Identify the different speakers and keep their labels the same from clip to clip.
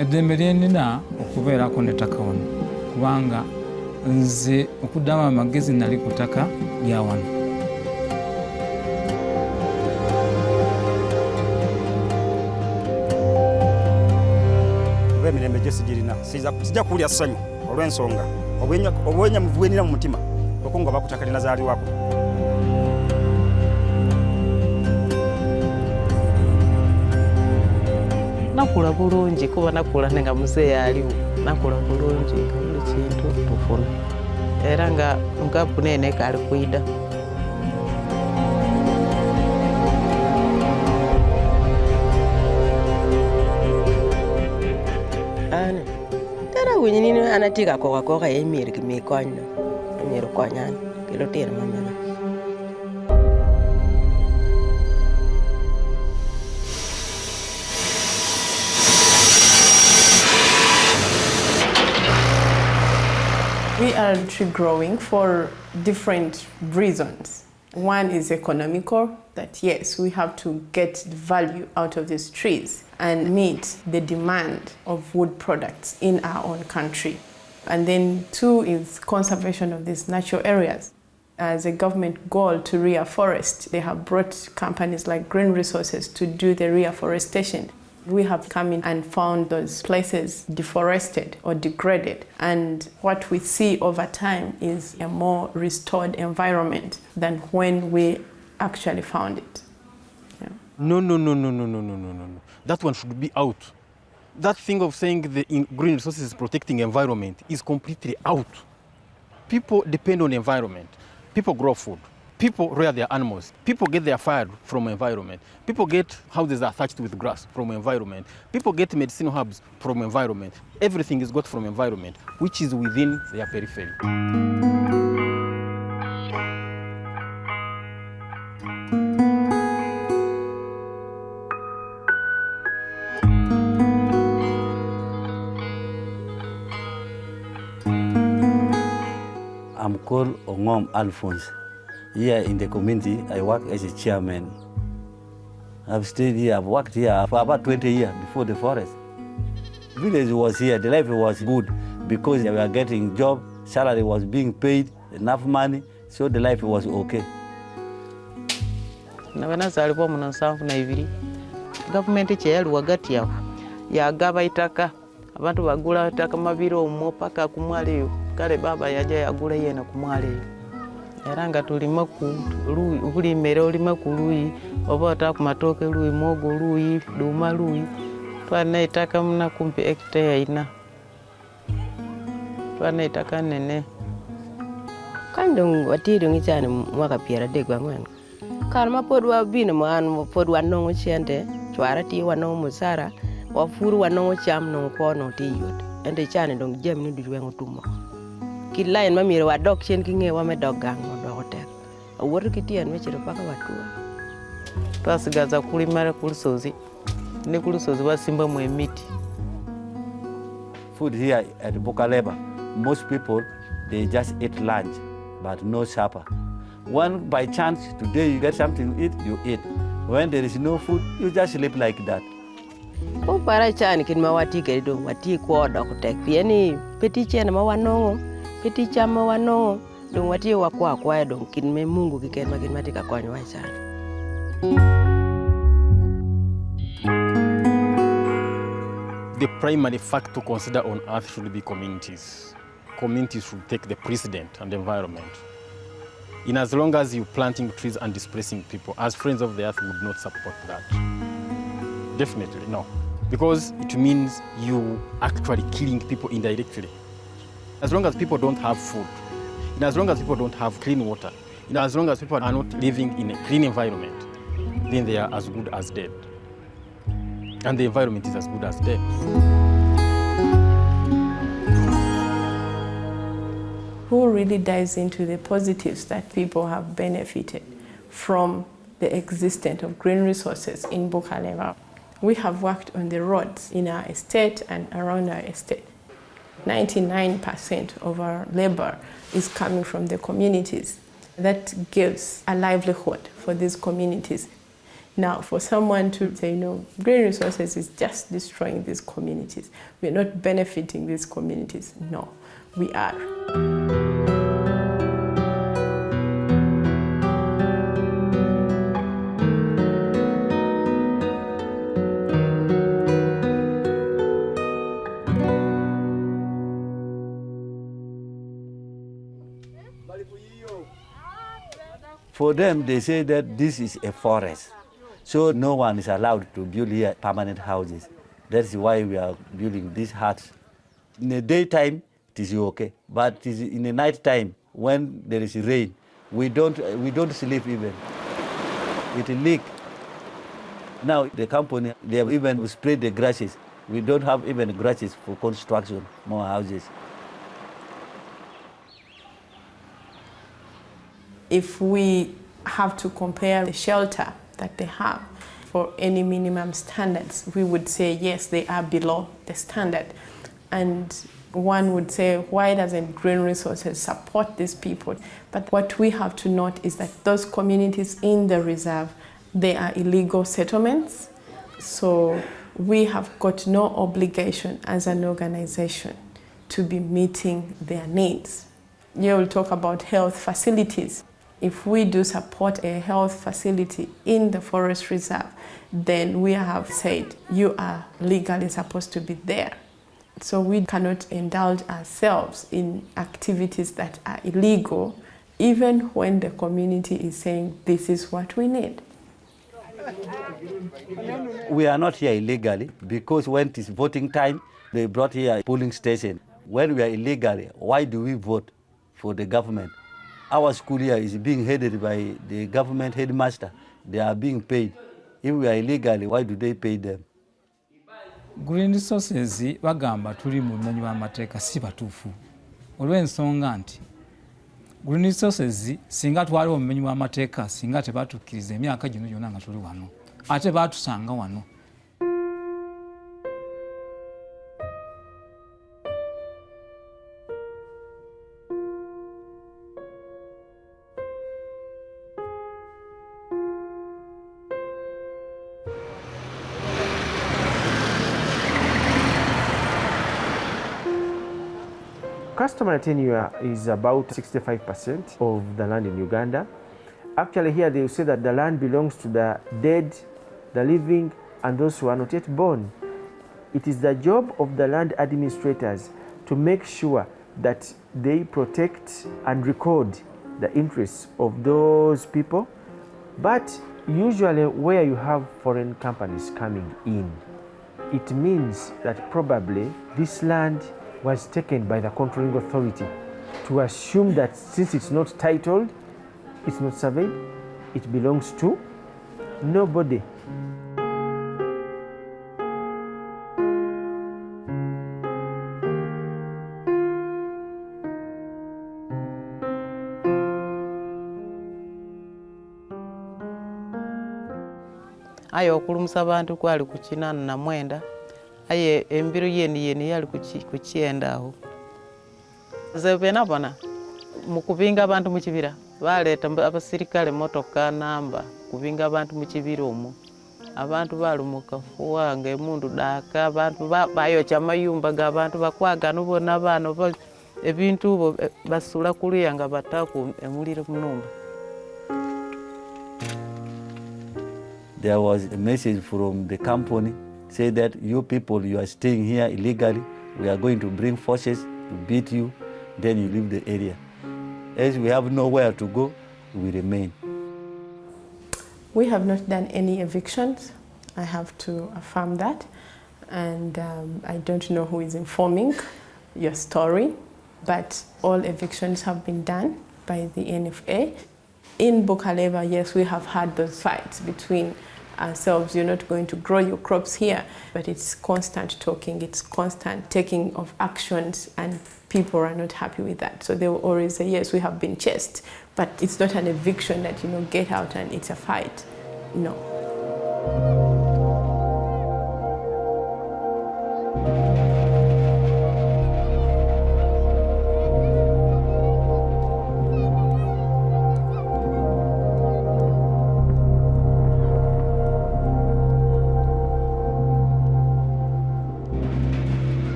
Speaker 1: Eddembe lyenina okubeerako n'ettaka wano kubanga nze okuddamu amagezi nali ku ttaka lya wano.
Speaker 2: Emirembe gye sigirina sijja kuwulya ssanyu olw'ensonga obwenyamuvu bwenina mu mutima okunga bakutaka linazaalibwako.
Speaker 3: Nakula bulungi kuba nakula nga muzeeyi aliwo, nakula bulungi nga buli kintu tufuna era nga mugapu nene kali kwida.
Speaker 4: Tara winyini anatika koka emir kimi konyo emir konyan kilo tira mamana.
Speaker 5: We are tree growing for different reasons. One is economical, that yes, we have to get the value out of these trees and meet the demand of wood products in our own country. And then two is conservation of these natural areas. As a government goal to reforest, they have brought companies like Green Resources to do the reforestation. We have come in and found those places deforested or degraded. And what we see over time is a more restored environment than when we actually found it. Yeah.
Speaker 6: No. That one should be out. That thing of saying the Green Resources is protecting environment is completely out. People depend on environment. People grow food. People rear their animals. People get their fire from environment. People get houses attached with grass from environment. People get medicinal herbs from environment. Everything is got from environment, which is within their periphery.
Speaker 7: I'm called Ongom Alphonse. Here in the community, I work as a chairman. I've stayed here, I've worked here for about 20 years before the forest. Village was here, the life was good because we were getting job, salary was being paid, enough money, so the life was okay.
Speaker 3: Nabanazalibwa mu 72 gavumenti kyeyali wagati awo yagaba itaka abantu bagula itaka mabiro omwo paka ku mwalo eyo kale baba yajja yagula yena ku mwalo eyo era nga tulima ku luyi buli mmere olima ku luyi oba ota ku matooke luyi mwogo luyi duma luyi twana itaka muna kumpi hectare ina twana itaka nene
Speaker 4: Kandong watiri ngichani mwaka piera degwa ngwen. Karma podwa bino man podwa nongo chiende chwara ti wanongo musara wafuru wanongo cham no kono ti yot ende chane dong jem ni duwengo tumo kilain mamire wa dok chen kinge wa me dogang mondo hotel awor kitien mechiro paka watua twasigaza kulimara kulisozi ne kulisozi wasimba mu emiti.
Speaker 7: Food here at Bukaleba, most people they just eat lunch but no supper. When by chance today you get something to eat, you eat. When there is no food, you just sleep like that.
Speaker 4: Ko para chani kin mawati ke do wati ko do ko tek pieni peti chen ma wanongo peti cham ma wanongo do wati wa kwa do kin me mungu kiken ma kin matika konyo wa chani.
Speaker 6: The primary fact to consider on earth should be communities. Communities should take the precedent and the environment. In as long as you're planting trees and displacing people, as friends of the earth would not support that. Definitely, no. Because it means you actually killing people indirectly. As long as people don't have food, and as long as people don't have clean water, and as long as people are not living in a clean environment, then they are as good as dead. And the environment is as good as dead.
Speaker 5: Who really dives into the positives that people have benefited from the existence of green resources in Bukaleba? We have worked on the roads in our estate and around our estate. 99% of our labor is coming from the communities. That gives a livelihood for these communities. Now, for someone to say, no, green resources is just destroying these communities, we're not benefiting these communities. No, we are.
Speaker 7: For them, they say that this is a forest, so no one is allowed to build here permanent houses. That's why we are building these huts. In the daytime, it is okay, but it is in the night time, when there is rain, we don't sleep even. It leaks. Now the company, they have even sprayed the grasses. We don't have even grasses for construction, more houses.
Speaker 5: If we have to compare the shelter that they have for any minimum standards, we would say, yes, they are below the standard. And one would say, why doesn't Green Resources support these people? But what we have to note is that those communities in the reserve, they are illegal settlements. So we have got no obligation as an organization to be meeting their needs. You will talk about health facilities. If we do support a health facility in the forest reserve, then we have said you are legally supposed to be there. So we cannot indulge ourselves in activities that are illegal, even when the community is saying this is what we need.
Speaker 7: We are not here illegally because when it is voting time, they brought here a polling station. When we are illegally, why do we vote for the government? Our school here is being headed by the government headmaster. They are being paid. If we are illegally, why do they pay them?
Speaker 1: Green Resources bagamba tuli mu bumenyi bw'amateeka si batuufu. Olw'ensonga nti Green Resources singa twaliwo mu bumenyi bw'amateeka singa tebatukkiriza emyaka gino gyonna nga tuli wano. Ate baatusanga wano.
Speaker 8: Customary tenure is about 65% of the land in Uganda. Actually here they say that the land belongs to the dead, the living, and those who are not yet born. It is the job of the land administrators to make sure that they protect and record the interests of those people. But usually where you have foreign companies coming in, it means that probably this land was taken by the controlling authority to assume that since it's not titled, it's not surveyed, it belongs to nobody.
Speaker 3: Aye okulumusa abantu kwali ku 89 aye embiru yeni yali ku 9 aho. Ze benabona mu kubinga abantu mu kibira baleeta abasirikale motoka Nsamba kubinga abantu mu kibira omwo. Abantu balumuka fuwange emundu daka abantu bayokya amayumba g'abantu bakwagana ubona abaana ebintu basula kuliya nga bataku emuliro munumba.
Speaker 7: There was a message from the company say that you people, you are staying here illegally. We are going to bring forces to beat you, then you leave the area. As we have nowhere to go, we remain.
Speaker 5: We have not done any evictions. I have to affirm that. And I don't know who is informing your story, but all evictions have been done by the NFA. In Bukaleba, yes, we have had those fights between ourselves. You're not going to grow your crops here, but it's constant talking, it's constant taking of actions, and people are not happy with that. So they will always say, yes, we have been chased, but it's not an eviction that, get out and it's a fight. No.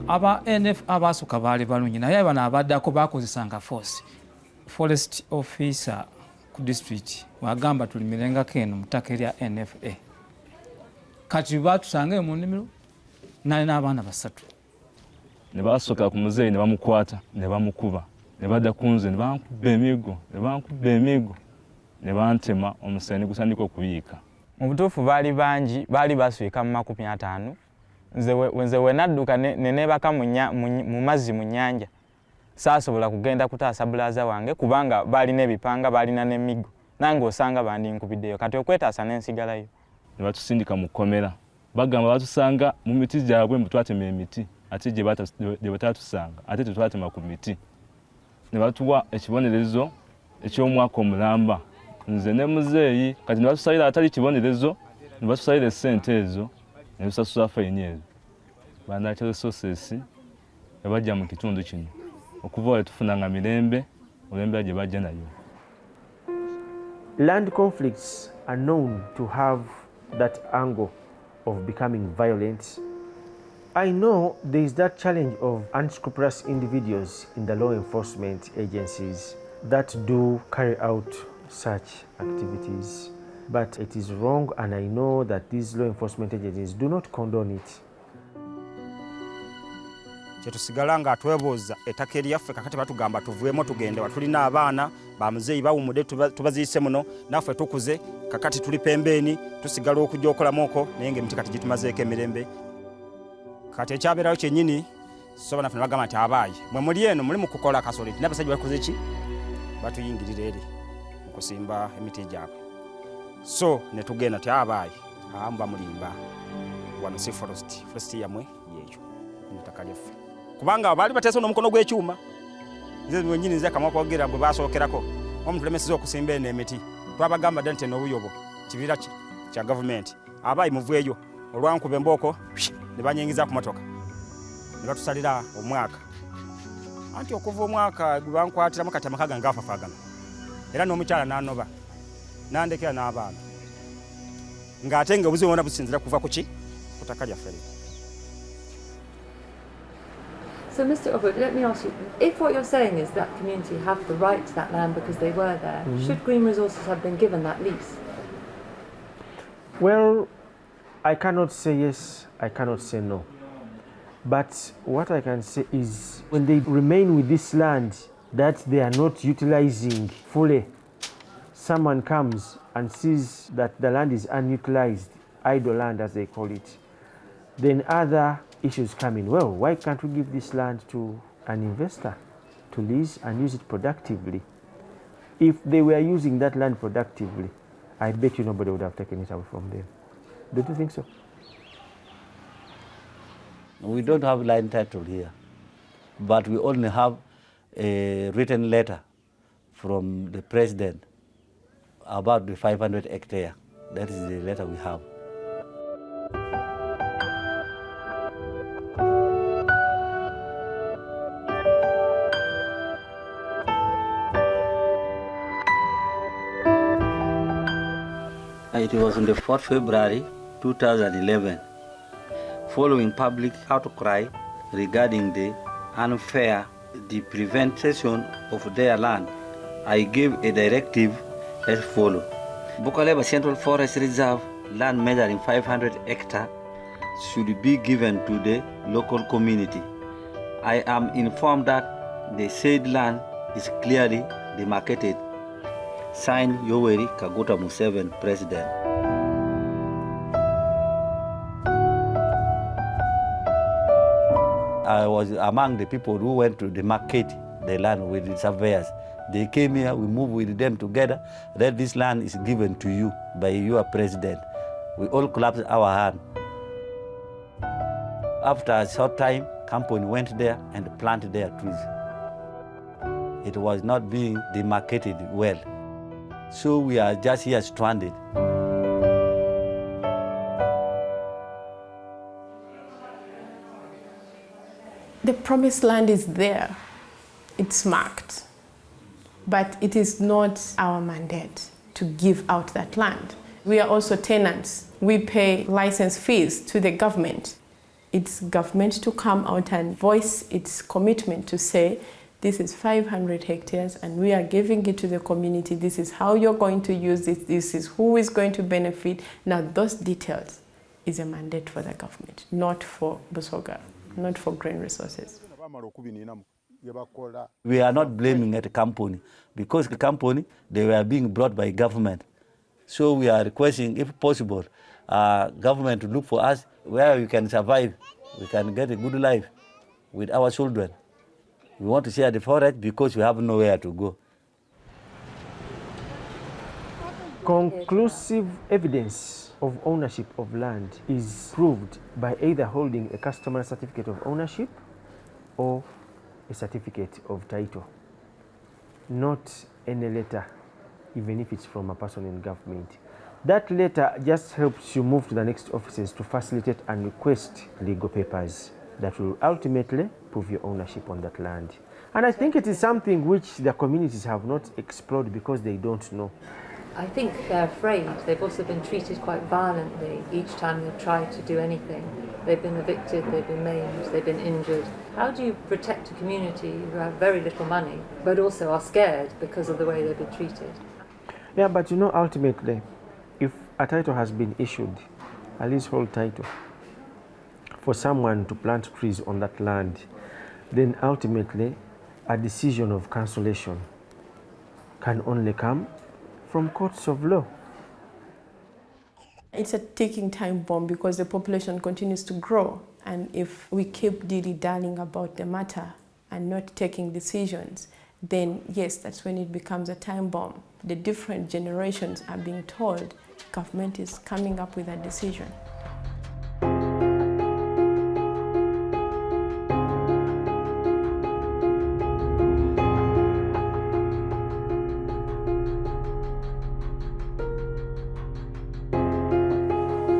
Speaker 1: aba NF abasooka baali balungi naye bano abaddako bakozesanga force. Forest officer ku district wagamba tulimirengako eno mu ttaka erya NFA. Kati batusanga mu nnimiro nali n'abaana 3.
Speaker 9: Ne basooka ku muzeeyi ne bamukwata ne bamukuba ne badda ku nze ne bankuba emigo ne bantema omusaayi ne gusandika okubiika.
Speaker 10: Mu butuufu baali bangi, baali baswika mu 50. Nze we nadduka ne neebaka mu mazzi mu nnyanja saasobola kugenda kutaasa bulaza wange kubanga baalina ebipanga baalina n'emigo nange osanga bandinkubiddeyo kati okwetaasa n'ensigalayo.
Speaker 9: Ne batusindika mu kkomera bagamba batusanga mu miti gyabwe mbu twatema emiti ate gye batatusanga ate tetwatema ku miti. Ne batuwa ekibonerezo eky'omwaka omulamba nze ne muzeeyi kati ne batusalira atali kibonerezo ne batusalira essente ezo ne tusasula fayini ezo. Untitled Resources ebajja mu kitundu kino okuva we tufunanga mirembe olembe gye bajja nayo.
Speaker 8: Land conflicts are known to have that angle of becoming violent. I know there is that challenge of unscrupulous individuals in the law enforcement agencies that do carry out such activities. But it is wrong, and I know that these law enforcement agencies do not condone it.
Speaker 2: Kyetusigala nga twebuuza ettaka eryaffe kakati batugamba tuvuemo tugende watulina abaana bamuzeeyi bawumudde tubaziise muno naffe tukuze kakati tuli pembeeni tusigala okujja okolamuoko naye ng'emiti kati gitumazeeko emirembe. Kati ekyabeerawo kyennyini soba naffe ne bagamba nti abaayi mwe muli eno muli mu kukola kasole nti n'abasajja bakoze ki batuyingirira eri mu kusimba emiti gyabwe. So ne tugenda ti abaayi muba mulimba wano si forest yamwe yeekyo ettaka lyaffe kubanga baali bateesa n'omukono gw'ekyuma. Nze mwennyini nze kamwa kwogera bwe basookerako omuntu lemesiza okusimba eno emiti twabagamba dda nti eno obuyobo kibira kya gavumenti abaayi muveeyo olwankuba embooko ne banyengiza ku motoka ne batusalira omwaka anti okuva omwaka gwe bankwatiramu kati amaka gange afafaagana era n'omukyala n'anoba n'andekera n'abaana ng'ate ng'obuzibu bwonna businzira kuva ku ki ku ttaka lyaffe.
Speaker 11: So, Mr. Obud, let me ask you, if what you're saying is that community have the right to that land because they were there, should Green Resources have been given that lease?
Speaker 8: Well, I cannot say yes, I cannot say no. But what I can say is when they remain with this land that they are not utilizing fully, someone comes and sees that the land is unutilized, idle land as they call it, then other issues come in. Well, why can't we give this land to an investor to lease and use it productively? If they were using that land productively, I bet you nobody would have taken it away from them. Don't you think so?
Speaker 7: We don't have land title here, but we only have a written letter from the president about the 500 hectare. That is the letter we have. It was on the 4th February 2011, following public outcry regarding the unfair deprivation of their land. I gave a directive as follows. Bukaleba Central Forest Reserve land measuring 500 hectares should be given to the local community. I am informed that the said land is clearly demarcated. Signed, Yoweri Kaguta Museveni, President. I was among the people who went to demarcate the land with the surveyors. They came here, we moved with them together, that this land is given to you by your president. We all clapped our hand. After a short time, company went there and planted their trees. It was not being demarcated well. So we are just here stranded.
Speaker 5: The promised land is there. It's marked. But it is not our mandate to give out that land. We are also tenants. We pay license fees to the government. It's government to come out and voice its commitment to say, this is 500 hectares and we are giving it to the community. This is how you're going to use it. This is who is going to benefit. Now those details is a mandate for the government, not for Busoga, not for Green Resources.
Speaker 7: We are not blaming the company because the company, they were being brought by government. So we are requesting, if possible, government to look for us where we can survive, we can get a good life with our children. We want to share the forest because we have nowhere to go.
Speaker 8: Conclusive evidence of ownership of land is proved by either holding a customary certificate of ownership or a certificate of title, not any letter, even if it's from a person in government. That letter just helps you move to the next offices to facilitate and request legal papers that will ultimately prove your ownership on that land. And I think it is something which the communities have not explored because they don't know.
Speaker 11: I think they're afraid. They've also been treated quite violently each time they've tried to do anything. They've been evicted, they've been maimed, they've been injured. How do you protect a community who have very little money but also are scared because of the way they've been treated?
Speaker 8: Yeah, but you know, ultimately, if a title has been issued, a leasehold title, for someone to plant trees on that land, then ultimately a decision of cancellation can only come from courts of law.
Speaker 5: It's a ticking time bomb because the population continues to grow. And if we keep dilly-dallying about the matter and not taking decisions, then yes, that's when it becomes a time bomb. The different generations are being told government is coming up with a decision.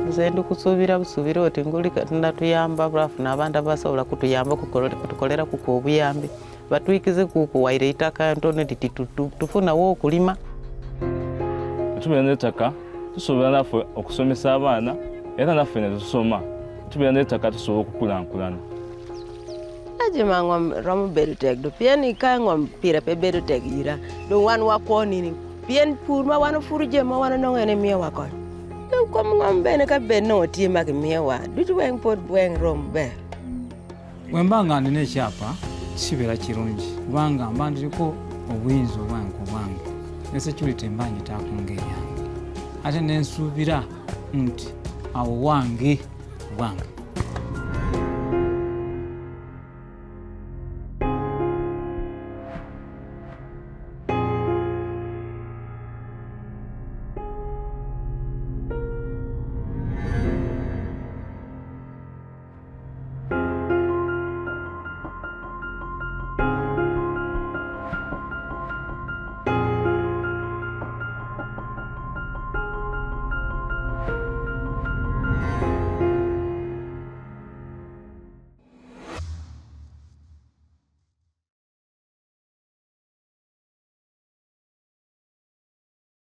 Speaker 3: Nze kusubira busubira oti nguli natuyamba bwafuna abantu abasobola kutuyamba kutukolera kuko obuyambi batwikize kuko waire itaka ntone tufunawo okulima.
Speaker 9: Tubeera n'ettaka tusobola naffe okusomesa abaana era naffe ne tusoma. Tubeera n'ettaka tusobola okukulankulana.
Speaker 4: Ajimangwa romu bedu tek do pieni kangwa pira pe bedu tek ira do wan wakoni ni pien purma wan furuje ma wan no ngene miya wakon. Kom ngam bene ka beno tie mag miwa dutu weng pod weng rom ber
Speaker 1: wembanga ndine kyapa kibera kirungi kubanga mba ndiriko obuyinza obwange ne security mbanyi takunge yange ate nensuubira nti awo wange